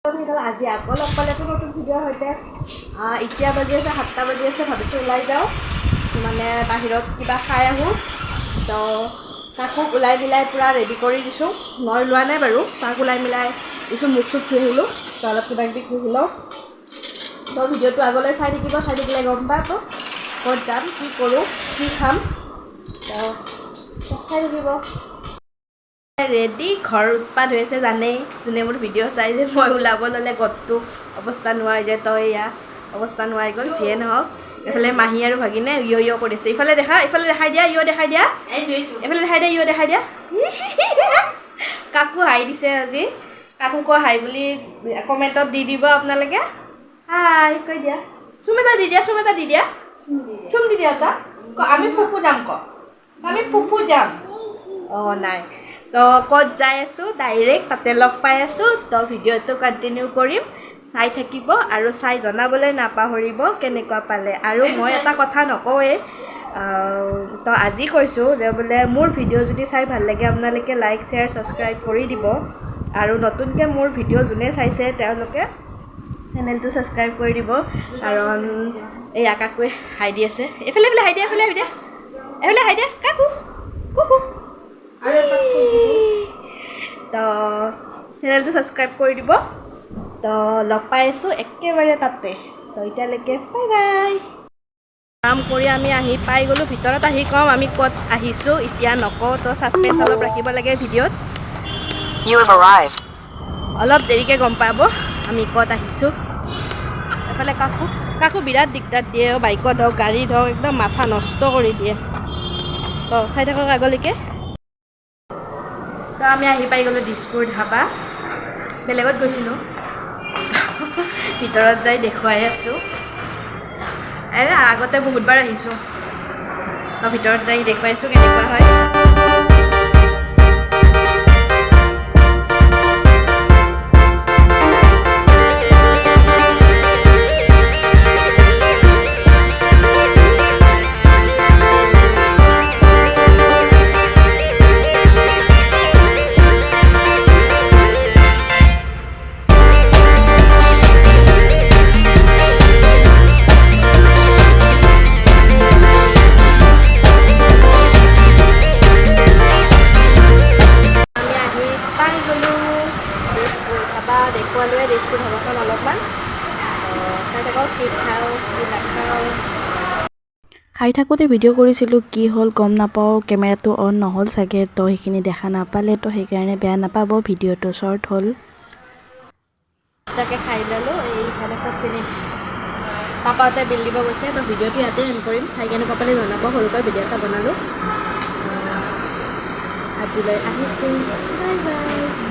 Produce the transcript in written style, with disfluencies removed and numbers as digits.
আজি আকৌ লগ পালেতো নতুন ভিডিঅ'ৰ সৈতে এতিয়া বাজি আছে 7টা বাজি আছে ভাবিছোঁ ওলাই যাওঁ মানে বাহিৰত কিবা খাই আহোঁ তো তাকো ওলাই মিলাই পূৰা ৰেডি কৰি দিছোঁ মই ওলোৱা নাই বাৰু তাক ওলাই মিলাই দিছোঁ মুখ চুখ ধুই আহিলোঁ তো অলপ কিবা কিবি ঘূৰি লওঁ তো ভিডিঅ'টো আগলৈ চাই থাকিলে গম পাব ক'ত যাম কি কৰোঁ কি খাম তো চাই থাকিব ৰেডি ঘৰ উৎপাত হৈ আছে জানেই যোনে মোৰ ভিডিঅ' চাই যে মই ওলাব ল'লে গতটো অৱস্থা নোহোৱা হৈ যায় তো এয়া অৱস্থা নোহোৱা হৈ গ'ল যিয়ে নহওক এইফালে মাহী আৰু ভাগিনে ইয় কৰিছে ইফালে দেখাই দিয়া ইয় দেখাই দিয়া এইফালে দেখাই দিয়া কাকো হাই দিছে আজি কাকো কৈ হাই বুলি কমেণ্টত দি দিব আপোনালোকে হাই কৈ দিয়া চুম এটা দি দিয়া চুম দি দিয়া এটা আমি ফুফু যাম আমি ফুফু যাম অঁ নাই তো ক'ত যাই আছোঁ ডাইৰেক্ট তাতে লগ পাই আছোঁ তো ভিডিঅ'টো কণ্টিনিউ কৰিম চাই থাকিব আৰু চাই জনাবলৈ নাপাহৰিব কেনেকুৱা পালে আৰু মই এটা কথা নকওঁৱেই তো আজি কৈছোঁ যে বোলে মোৰ ভিডিঅ' যদি চাই ভাল লাগে আপোনালোকে লাইক শ্বেয়াৰ ছাবস্ক্ৰাইব কৰি দিব আৰু নতুনকৈ মোৰ ভিডিঅ' যোনে চাইছে তেওঁলোকে চেনেলটো ছাবস্ক্ৰাইব কৰি দিব কাৰণ এই কাকুৱে হাই দি আছে এইফালে হাই দিয়া কাকু কুকু তো চেনেলটো ছাবস্ক্ৰাইব কৰি দিব তো লগ পাই আছোঁ একেবাৰে তাতে তো এতিয়ালৈকে বাই বাই কাম কৰি আমি আহি পাই গ'লোঁ ভিতৰত আহি কম আমি ক'ত আহিছোঁ এতিয়া নকওঁ তো ছাছপেন্স অলপ ৰাখিব লাগে ভিডিঅ'ত অলপ দেৰিকৈ গম পাব আমি ক'ত আহিছোঁ এফালে কাকু বিৰাট দিগদাৰ দিয়ে বাইকত হওক গাড়ীত হওক একদম মাথা নষ্ট কৰি দিয়ে তো চাই থাকক আগলৈকে তো আমি আহি পাই গ'লোঁ দিছপুৰ ধাবা বেলেগত গৈছিলোঁ ভিতৰত যাই দেখুৱাই আছোঁ আগতে বহুতবাৰ আহিছোঁ তো ভিতৰত যাই দেখুৱাইছোঁ কেনেকুৱা হয় দেখুৱালোৱে দিছপুৰ ধাবাখন অলপমান চাই থাকক কি খাওঁ কি নাখাওঁ খাই থাকোঁতে ভিডিঅ' কৰিছিলোঁ কি হ'ল গম নাপাওঁ কেমেৰাটো অন নহ'ল চাগে তো সেইখিনি দেখা নাপালে তো সেইকাৰণে বেয়া নাপাব ভিডিঅ'টো শ্বৰ্ট হ'ল যাকে খাই ল'লোঁ এইফালে চবখিনি পাপাহঁতে বিল দিব গৈছে তো ভিডিঅ'টো ইয়াতে এণ্ড কৰিম চাই কেনেকুৱা পালে জনাব সৰুকৈ ভিডিঅ' এটা বনালোঁ আজিলৈ আহিছোঁ বাই বাই